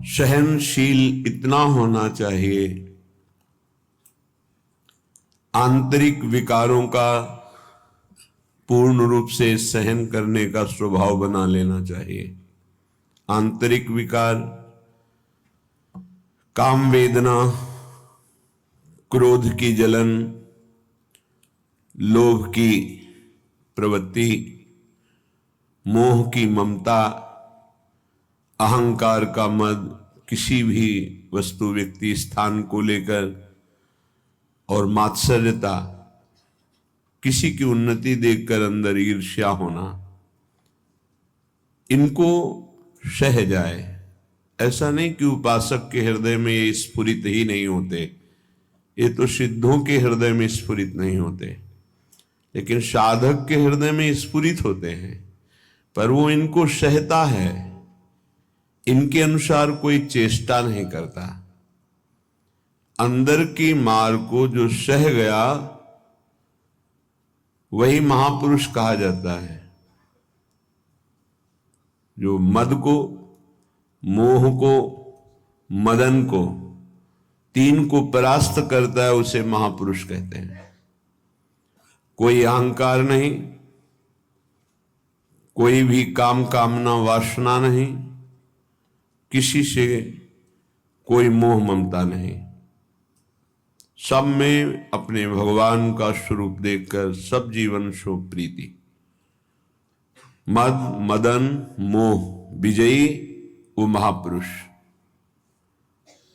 सहनशील इतना होना चाहिए, आंतरिक विकारों का पूर्ण रूप से सहन करने का स्वभाव बना लेना चाहिए। आंतरिक विकार, काम वेदना, क्रोध की जलन, लोभ की प्रवृत्ति, मोह की ममता, अहंकार का मद, किसी भी वस्तु व्यक्ति स्थान को लेकर, और मात्सर्यता, किसी की उन्नति देखकर अंदर ईर्ष्या होना, इनको सह जाए। ऐसा नहीं कि उपासक के हृदय में ये स्फुरित ही नहीं होते, ये तो सिद्धों के हृदय में स्फुरित नहीं होते, लेकिन साधक के हृदय में स्फुरित होते हैं। पर वो इनको सहता है, इनके अनुसार कोई चेष्टा नहीं करता। अंदर की मार को जो सह गया वही महापुरुष कहा जाता है। जो मद को, मोह को, मदन को, तीन को परास्त करता है उसे महापुरुष कहते हैं। कोई अहंकार नहीं, कोई भी काम कामना वासना नहीं, किसी से कोई मोह ममता नहीं, सब में अपने भगवान का स्वरूप देखकर सब जीवन शो प्रीति। मद, मदन, मोह विजयी वो महापुरुष।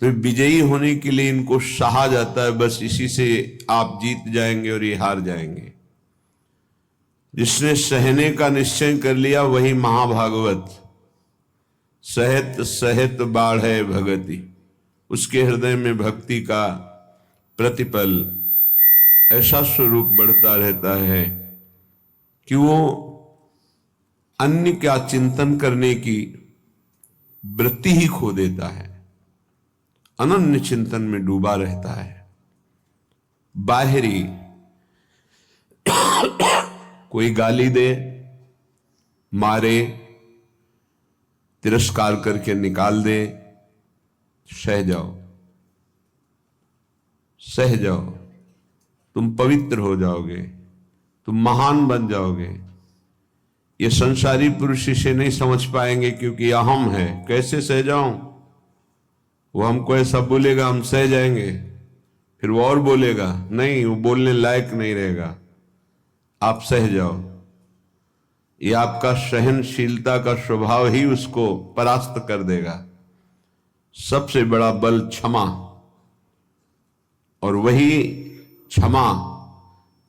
तो विजयी होने के लिए इनको सहा जाता है, बस इसी से आप जीत जाएंगे और ये हार जाएंगे। जिसने सहने का निश्चय कर लिया वही महाभागवत। सहत सहत बाढ़े भगति, उसके हृदय में भक्ति का प्रतिपल ऐसा स्वरूप बढ़ता रहता है कि वो अन्य का चिंतन करने की वृत्ति ही खो देता है, अनन्य चिंतन में डूबा रहता है। बाहरी कोई गाली दे, मारे, तिरस्कार करके निकाल दे, सह जाओ, सह जाओ, तुम पवित्र हो जाओगे, तुम महान बन जाओगे। ये संसारी पुरुष इसे नहीं समझ पाएंगे क्योंकि अहम है। कैसे सह जाऊं? वो हमको ऐसा बोलेगा, हम सह जाएंगे, फिर वो और बोलेगा, नहीं वो बोलने लायक नहीं रहेगा, आप सह जाओ। ये आपका सहनशीलता का स्वभाव ही उसको परास्त कर देगा। सबसे बड़ा बल क्षमा, और वही क्षमा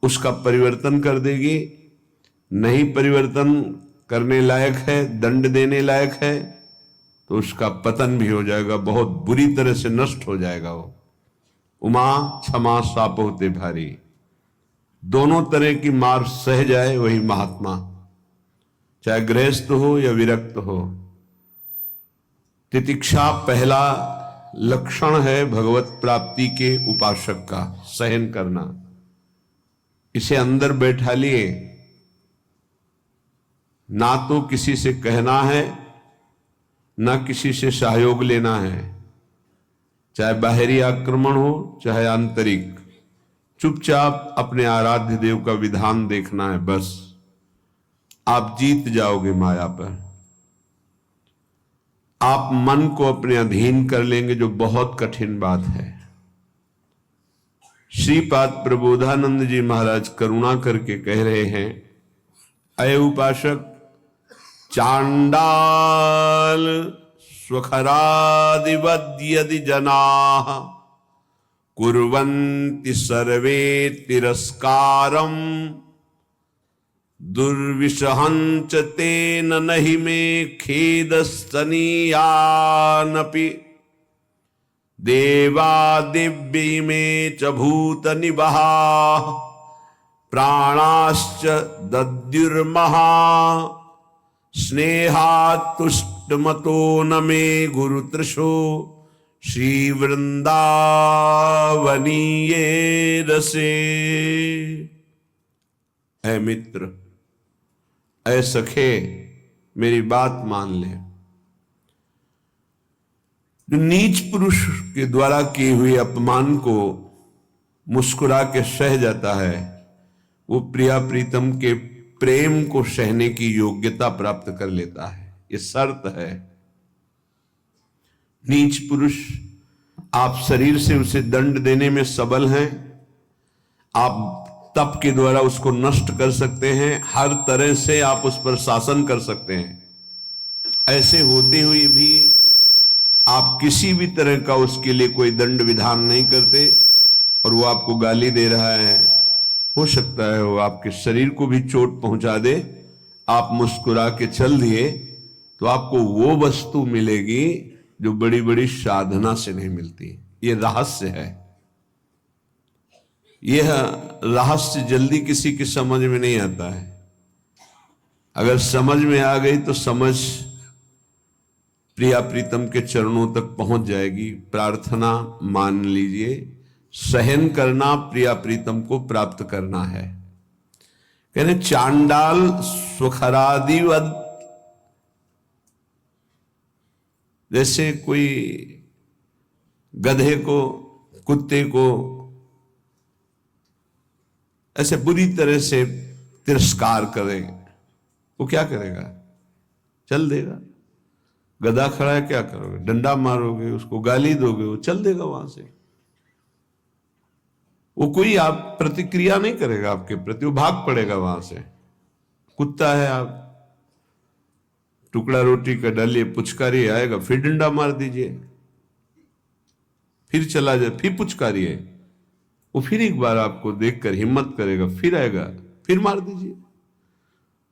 उसका परिवर्तन कर देगी। नहीं परिवर्तन करने लायक है, दंड देने लायक है, तो उसका पतन भी हो जाएगा, बहुत बुरी तरह से नष्ट हो जाएगा वो। उमा क्षमा साप होते भारी, दोनों तरह की मार सह जाए वही महात्मा, चाहे गृहस्थ हो या विरक्त हो। तितिक्षा पहला लक्षण है भगवत प्राप्ति के उपासक का, सहन करना। इसे अंदर बैठा लिए, ना तो किसी से कहना है, ना किसी से सहयोग लेना है, चाहे बाहरी आक्रमण हो चाहे आंतरिक। चुपचाप अपने आराध्य देव का विधान देखना है, बस आप जीत जाओगे माया पर। आप मन को अपने अधीन कर लेंगे, जो बहुत कठिन बात है। श्रीपाद प्रबोधानंद जी महाराज करुणा करके कह रहे हैं, अय उपासक, चांडाल स्वखरादिवद यदि जनाः कुर्वन्ति सर्वे तिरस्कारम दुर्विषहंच तेन नहि मे खेदस्तनीयानपि देवा दिव्य में च भूत निबहा प्राणाश्च दद्युर्महा स्नेहातुष्टमतो न मे गुरुतृषो श्री वृंदावनीये रसे। ऐ मित्र, ऐ सखे, मेरी बात मान ले। जो नीच पुरुष के द्वारा किए हुए अपमान को मुस्कुरा के सह जाता है, वो प्रिया प्रीतम के प्रेम को सहने की योग्यता प्राप्त कर लेता है। ये शर्त है। नीच पुरुष, आप शरीर से उसे दंड देने में सबल हैं, आप तप के द्वारा उसको नष्ट कर सकते हैं, हर तरह से आप उस पर शासन कर सकते हैं। ऐसे होते हुए भी आप किसी भी तरह का उसके लिए कोई दंड विधान नहीं करते और वो आपको गाली दे रहा है। हो सकता है वो आपके शरीर को भी चोट पहुंचा दे, आप मुस्कुरा के चल दिए तो आपको वो वस्तु मिलेगी जो बड़ी बड़ी साधना से नहीं मिलती। ये रहस्य है। यह रहस्य जल्दी किसी की समझ में नहीं आता है। अगर समझ में आ गई तो समझ प्रिया प्रीतम के चरणों तक पहुंच जाएगी। प्रार्थना मान लीजिए, सहन करना प्रिया प्रीतम को प्राप्त करना है। कहने चांडाल सुखरादिवद, जैसे कोई गधे को, कुत्ते को ऐसे बुरी तरह से तिरस्कार करें, वो क्या करेगा? चल देगा। गधा खड़ा है, क्या करोगे? डंडा मारोगे, उसको गाली दोगे, वो चल देगा वहां से। वो कोई आप प्रतिक्रिया नहीं करेगा आपके प्रति, वो भाग पड़ेगा वहां से। कुत्ता है, आप टुकड़ा रोटी का डालिए, पुचकारिए, आएगा, फिर डंडा मार दीजिए, फिर चला जाए, फिर पुचकारिए, वो फिर एक बार आपको देखकर हिम्मत करेगा, फिर आएगा, फिर मार दीजिए।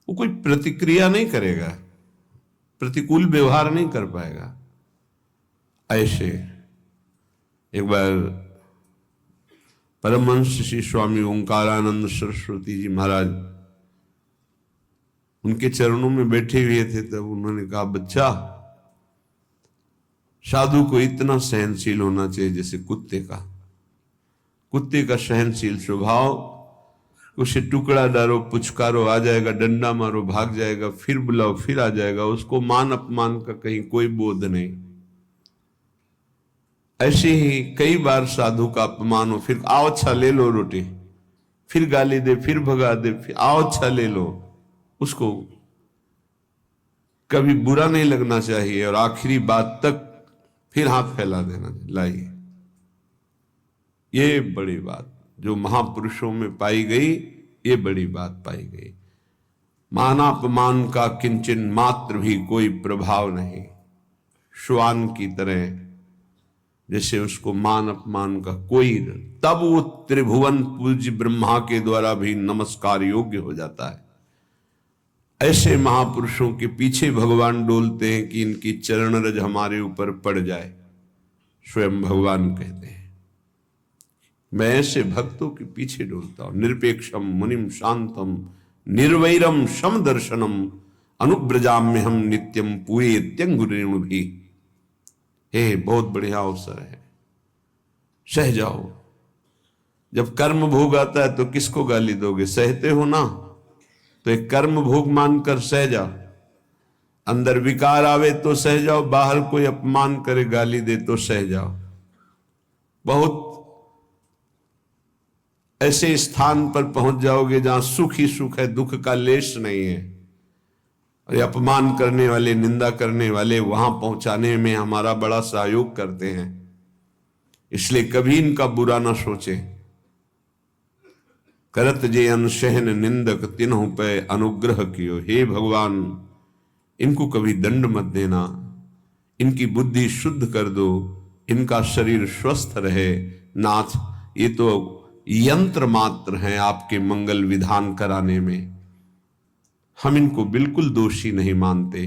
वो कोई प्रतिक्रिया नहीं करेगा, प्रतिकूल व्यवहार नहीं कर पाएगा। ऐसे एक बार परमहंस श्री स्वामी ओंकारानंद सरस्वती जी महाराज उनके चरणों में बैठे हुए थे, तब उन्होंने कहा, बच्चा, साधु को इतना सहनशील होना चाहिए जैसे कुत्ते का। कुत्ते का सहनशील स्वभाव, उसे टुकड़ा डालो, पुचकारो, आ जाएगा, डंडा मारो, भाग जाएगा, फिर बुलाओ, फिर आ जाएगा, उसको मान अपमान का कहीं कोई बोध नहीं। ऐसे ही कई बार साधु का अपमान हो, फिर आओ अच्छा ले लो रोटी, फिर गाली दे, फिर भगा दे, फिर आओ अच्छा ले लो। उसको कभी बुरा नहीं लगना चाहिए और आखिरी बात तक फिर हाथ फैला देना। लाइए, ये बड़ी बात जो महापुरुषों में पाई गई, ये बड़ी बात पाई गई। मानापमान का किंचन मात्र भी कोई प्रभाव नहीं। श्वान की तरह जैसे उसको मान अपमान का कोई, तब वो त्रिभुवन पूज्य ब्रह्मा के द्वारा भी नमस्कार योग्य हो जाता है। ऐसे महापुरुषों के पीछे भगवान डोलते हैं कि इनकी चरण रज हमारे ऊपर पड़ जाए। स्वयं भगवान कहते हैं, मैं ऐसे भक्तों के पीछे डोलता हूं। निरपेक्षम मुनिम शांतम निर्वैरम सम दर्शनम अनुब्रजाम्य हम नित्यम पूरे त्यंगुरेणु भी। हे, बहुत बढ़िया अवसर है, सह जाओ। जब कर्म भोग आता है तो किसको गाली दोगे? सहते हो ना, तो एक कर्म भोग मानकर सह जाओ। अंदर विकार आवे तो सह जाओ, बाहर कोई अपमान करे, गाली दे तो सह जाओ। बहुत ऐसे स्थान पर पहुंच जाओगे जहां सुख ही सुख है, दुख का लेश नहीं है। और ये अपमान करने वाले, निंदा करने वाले वहां पहुंचाने में हमारा बड़ा सहयोग करते हैं। इसलिए कभी इनका बुरा ना सोचे। करत जे अनशहन निंदक तिन्हु पे अनुग्रह कियो। हे भगवान, इनको कभी दंड मत देना, इनकी बुद्धि शुद्ध कर दो, इनका शरीर स्वस्थ रहे। नाथ, ये तो यंत्र मात्र हैं आपके मंगल विधान कराने में, हम इनको बिल्कुल दोषी नहीं मानते।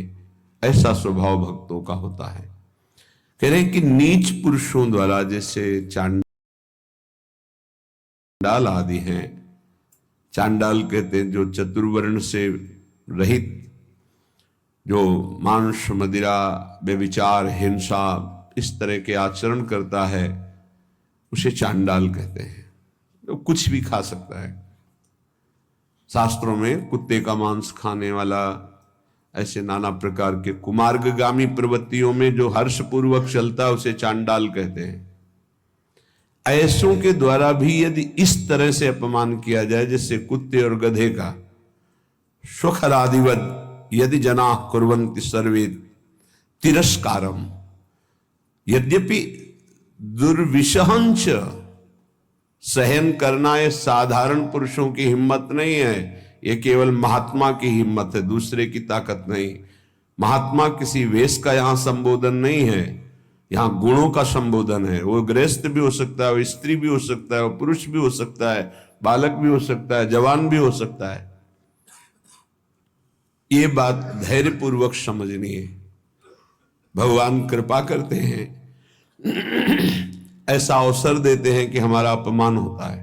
ऐसा स्वभाव भक्तों का होता है। कह रहे हैं कि नीच पुरुषों द्वारा, जैसे चांडाल आदि हैं, चांडाल कहते हैं जो चतुर्वर्ण से रहित, जो मांस मदिरा व्यभिचार हिंसा इस तरह के आचरण करता है, उसे चांडाल कहते हैं। तो कुछ भी खा सकता है। शास्त्रों में कुत्ते का मांस खाने वाला, ऐसे नाना प्रकार के कुमार्गगामी प्रवृत्तियों में जो हर्षपूर्वक चलता है उसे चांडाल कहते हैं। ऐसों के द्वारा भी यदि इस तरह से अपमान किया जाए जैसे कुत्ते और गधे का, स्वखरादिवद यदि जना कुर्वन्ति सर्वे तिरस्कारम, यद्यपि दुर्विशहंच सहन करना ये साधारण पुरुषों की हिम्मत नहीं है, ये केवल महात्मा की हिम्मत है, दूसरे की ताकत नहीं। महात्मा किसी वेश का यहां संबोधन नहीं है, यहां गुणों का संबोधन है। वो गृहस्थ भी हो सकता है, वो स्त्री भी हो सकता है, वो पुरुष भी हो सकता है, बालक भी हो सकता है, जवान भी हो सकता है। ये बात धैर्यपूर्वक समझनी है। भगवान कृपा करते हैं, ऐसा अवसर देते हैं कि हमारा अपमान होता है।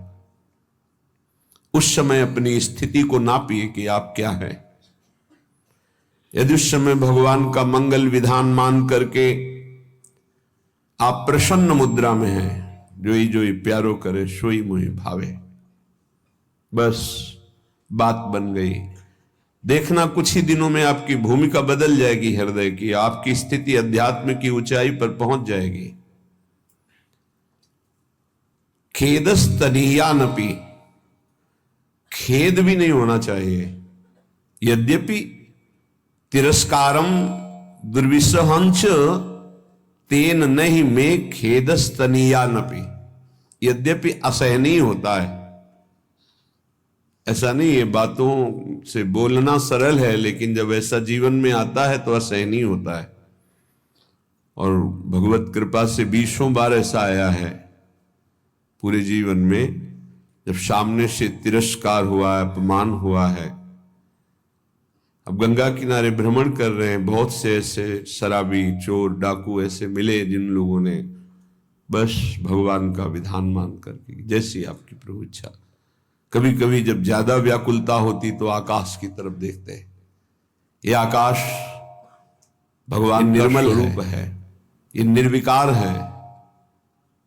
उस समय अपनी स्थिति को नापिए कि आप क्या है। यदि उस समय भगवान का मंगल विधान मान करके आप प्रसन्न मुद्रा में हैं, जोई जोई प्यारो करे सोई मुहि भावे, बस बात बन गई। देखना कुछ ही दिनों में आपकी भूमिका बदल जाएगी हृदय की, आपकी स्थिति अध्यात्म की ऊंचाई पर पहुंच जाएगी। खेदस्तनीयानपि, खेद भी नहीं होना चाहिए। यद्यपि तिरस्कारम दुर्विसहंच तेन नहीं में खेदस्तनीयानपि, यद्यपि असहनीय होता है। ऐसा नहीं है, बातों से बोलना सरल है, लेकिन जब ऐसा जीवन में आता है तो असहनीय होता है। और भगवत कृपा से 20 बार ऐसा आया है पूरे जीवन में, जब सामने से तिरस्कार हुआ है, अपमान हुआ है। अब गंगा किनारे भ्रमण कर रहे हैं, बहुत से ऐसे शराबी, चोर, डाकू ऐसे मिले जिन लोगों ने बस भगवान का विधान मान करके, जैसी आपकी प्रभु इच्छा। कभी कभी जब ज्यादा व्याकुलता होती तो आकाश की तरफ देखते हैं। ये आकाश भगवान निर्मल रूप है, ये निर्विकार है।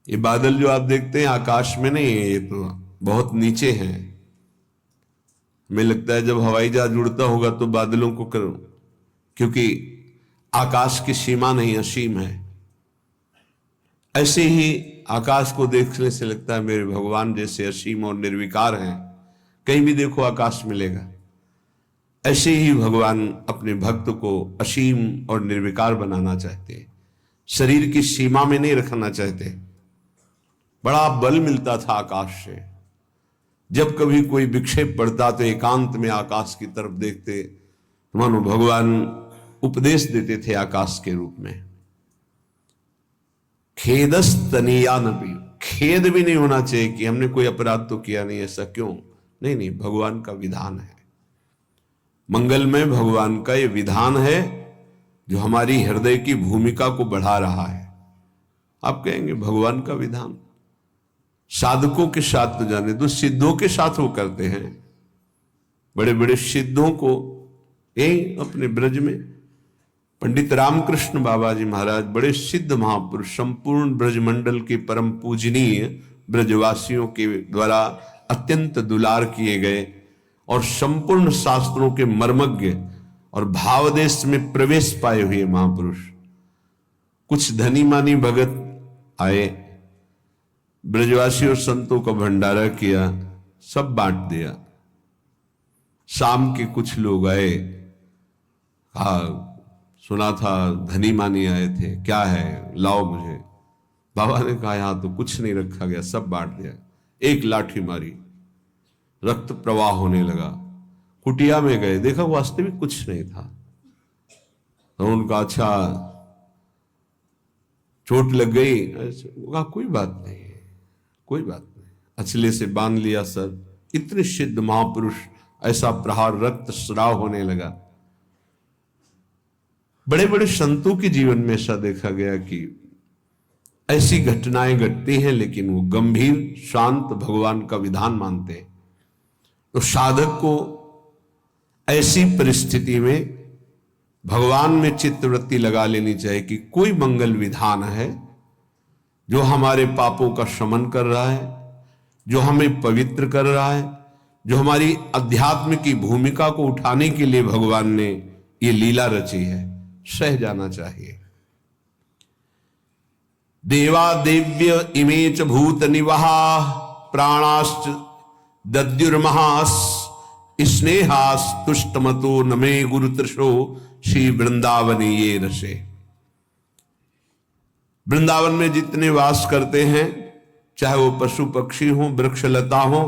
ये बादल जो आप देखते हैं आकाश में नहीं है, ये तो बहुत नीचे हैं। हमें लगता है जब हवाई जहाज उड़ता होगा तो बादलों को करो, क्योंकि आकाश की सीमा नहीं, असीम है। ऐसे ही आकाश को देखने से लगता है मेरे भगवान जैसे असीम और निर्विकार हैं, कहीं भी देखो आकाश मिलेगा। ऐसे ही भगवान अपने भक्त को असीम और निर्विकार बनाना चाहते हैं, शरीर की सीमा में नहीं रखना चाहते। बड़ा बल मिलता था आकाश से। जब कभी कोई विक्षेप पड़ता तो एकांत में आकाश की तरफ देखते, मानो भगवान उपदेश देते थे आकाश के रूप में। खेदस्तनीयानपि, खेद भी नहीं होना चाहिए कि हमने कोई अपराध तो किया नहीं, ऐसा क्यों? नहीं नहीं, भगवान का विधान है। मंगलमय भगवान का ये विधान है जो हमारी हृदय की भूमिका को बढ़ा रहा है। आप कहेंगे भगवान का विधान साधकों के साथ तो जाने दो, सिद्धों के साथ वो करते हैं। बड़े बड़े सिद्धों को यही अपने ब्रज में पंडित रामकृष्ण बाबा जी महाराज, बड़े सिद्ध महापुरुष, संपूर्ण ब्रजमंडल के परम पूजनीय, ब्रजवासियों के द्वारा अत्यंत दुलार किए गए और संपूर्ण शास्त्रों के मर्मज्ञ और भावदेश में प्रवेश पाए हुए महापुरुष। कुछ धनी मानी भगत आए, ब्रजवासी और संतों का भंडारा किया, सब बांट दिया। शाम के कुछ लोग आए, सुना था धनी मानी आए थे, क्या है लाओ मुझे। बाबा ने कहा यहां तो कुछ नहीं रखा गया, सब बांट दिया। एक लाठी मारी, रक्त प्रवाह होने लगा। कुटिया में गए, देखा वास्तविक कुछ नहीं था। तो उनका अच्छा चोट लग गई, कहा कोई बात नहीं, कोई बात नहीं। अचले से बांध लिया सर। इतने सिद्ध महापुरुष, ऐसा प्रहार, रक्त स्राव होने लगा। बड़े बड़े संतों के जीवन में ऐसा देखा गया कि ऐसी घटनाएं घटती हैं, लेकिन वो गंभीर शांत भगवान का विधान मानते हैं। तो साधक को ऐसी परिस्थिति में भगवान में चित्तवृत्ति लगा लेनी चाहिए कि कोई मंगल विधान है जो हमारे पापों का शमन कर रहा है, जो हमें पवित्र कर रहा है, जो हमारी अध्यात्म की भूमिका को उठाने के लिए भगवान ने ये लीला रची है, सह जाना चाहिए। देवा देव्य इमे च भूत निवहा प्राणाश्च दद्युर्महास स्नेहास तुष्टमतो नमे गुरुतृषो श्री वृंदावनी ये रसे। वृंदावन में जितने वास करते हैं, चाहे वो पशु पक्षी हो, वृक्ष लता हो,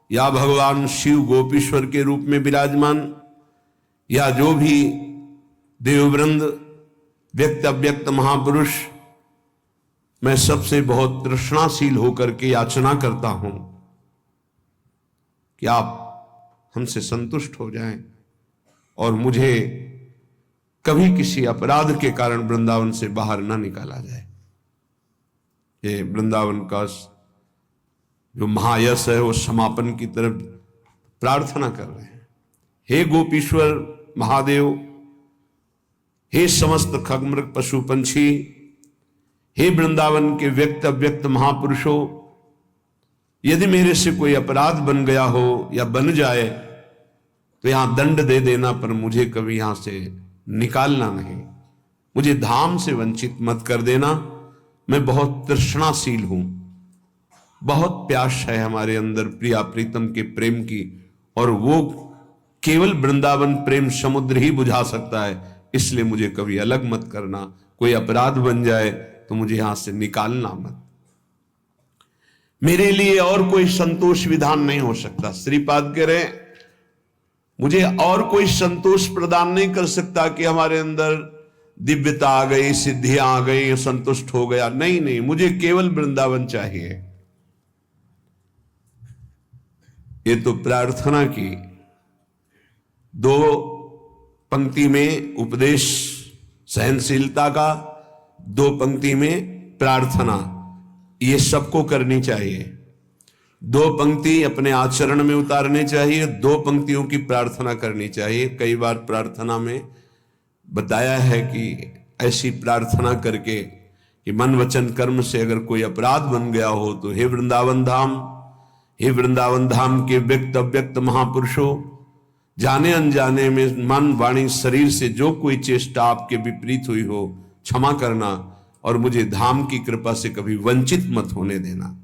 या भगवान शिव गोपीश्वर के रूप में विराजमान, या जो भी देववृंद, व्यक्त अव्यक्त महापुरुष, मैं सबसे बहुत तृष्णाशील होकर के याचना करता हूं कि आप हमसे संतुष्ट हो जाएं और मुझे कभी किसी अपराध के कारण वृंदावन से बाहर ना निकाला जाए। ये वृंदावन का जो महायश है वो समापन की तरफ प्रार्थना कर रहे हैं। हे गोपीश्वर महादेव, हे समस्त खगमृग पशु पंछी, हे वृंदावन के व्यक्त अव्यक्त महापुरुषों, यदि मेरे से कोई अपराध बन गया हो या बन जाए तो यहां दंड दे देना, पर मुझे कभी यहां से निकालना नहीं, मुझे धाम से वंचित मत कर देना। मैं बहुत तृष्णाशील हूं, बहुत प्यास है हमारे अंदर प्रिया प्रीतम के प्रेम की, और वो केवल वृंदावन प्रेम समुद्र ही बुझा सकता है। इसलिए मुझे कभी अलग मत करना, कोई अपराध बन जाए तो मुझे यहां से निकालना मत। मेरे लिए और कोई संतोष विधान नहीं हो सकता। श्रीपाद कह रहे मुझे और कोई संतोष प्रदान नहीं कर सकता कि हमारे अंदर दिव्यता आ गई, सिद्धियां आ गई, संतुष्ट हो गया। नहीं नहीं, मुझे केवल वृंदावन चाहिए। ये तो प्रार्थना की, दो पंक्ति में उपदेश सहनशीलता का, दो पंक्ति में प्रार्थना, ये सबको करनी चाहिए। दो पंक्ति अपने आचरण में उतारने चाहिए, दो पंक्तियों की प्रार्थना करनी चाहिए। कई बार प्रार्थना में बताया है कि ऐसी प्रार्थना करके कि मन वचन कर्म से अगर कोई अपराध बन गया हो तो हे वृंदावन धाम, हे वृंदावन धाम के व्यक्त अव्यक्त महापुरुषों, जाने अनजाने में मन वाणी शरीर से जो कोई चेष्टा आपके विपरीत हुई हो क्षमा करना, और मुझे धाम की कृपा से कभी वंचित मत होने देना।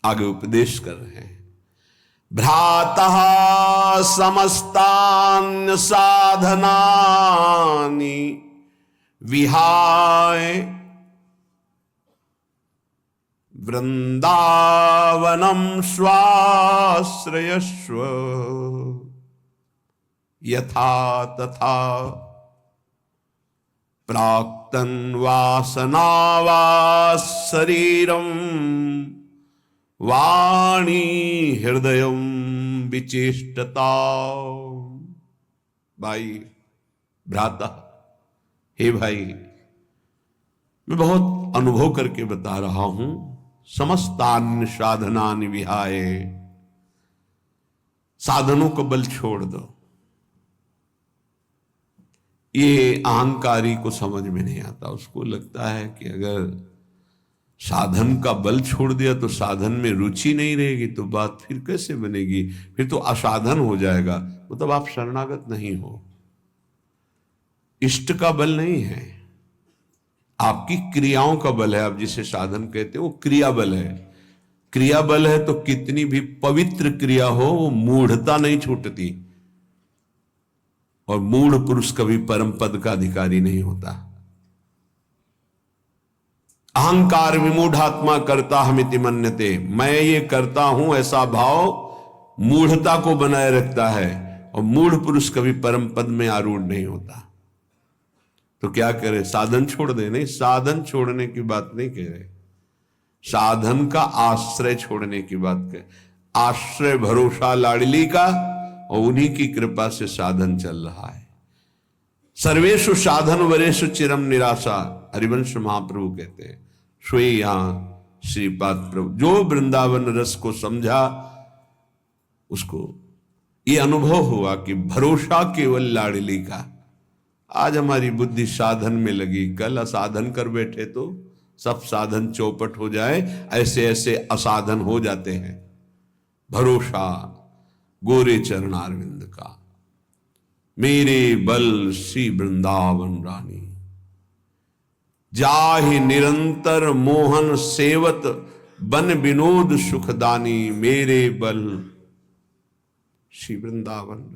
आगे उपदेश कर रहे हैं। भ्रातः समस्तान्य साधनानि विहाय वृंदावनम स्वाश्रयस्व यथा तथा प्राक्तन वासनावास शरीरम वाणी हृदयम विचेष्टता। भाई भ्राता, हे भाई, मैं बहुत अनुभव करके बता रहा हूं। समस्तान्य साधनानि विहाय, साधनों को बल छोड़ दो। ये अहंकारी को समझ में नहीं आता। उसको लगता है कि अगर साधन का बल छोड़ दिया तो साधन में रुचि नहीं रहेगी, तो बात फिर कैसे बनेगी, फिर तो असाधन हो जाएगा। मतलब आप शरणागत नहीं हो। इष्ट का बल नहीं है, आपकी क्रियाओं का बल है। आप जिसे साधन कहते हो वो क्रिया बल है। क्रिया बल है तो कितनी भी पवित्र क्रिया हो वो मूढ़ता नहीं छूटती, और मूढ़ पुरुष कभी परम पद का अधिकारी नहीं होता। अहंकार विमूढ़ात्मा करता हमिति मन्यते, मैं ये करता हूं ऐसा भाव मूढ़ता को बनाए रखता है, और मूढ़ पुरुष कभी परम पद में आरूढ़ नहीं होता। तो क्या करे, साधन छोड़ दे? नहीं, साधन छोड़ने की बात नहीं कह रहे, साधन का आश्रय छोड़ने की बात कह। आश्रय भरोसा लाडली का, और उन्हीं की कृपा से साधन चल रहा है। सर्वेषु साधन वरेषु चिरम निराशा, हरिवंश महाप्रभु कहते हैं। सोई यहां श्रीपाद प्रभु जो वृंदावन रस को समझा, उसको ये अनुभव हुआ कि भरोसा केवल लाडली का। आज हमारी बुद्धि साधन में लगी, कल असाधन कर बैठे तो सब साधन चौपट हो जाए, ऐसे ऐसे असाधन हो जाते हैं। भरोसा गोरे चरणारविंद का, मेरे बल श्री वृंदावन रानी। जाहि निरंतर मोहन सेवत बन विनोद सुखदानी, मेरे बल श्री वृंदावन।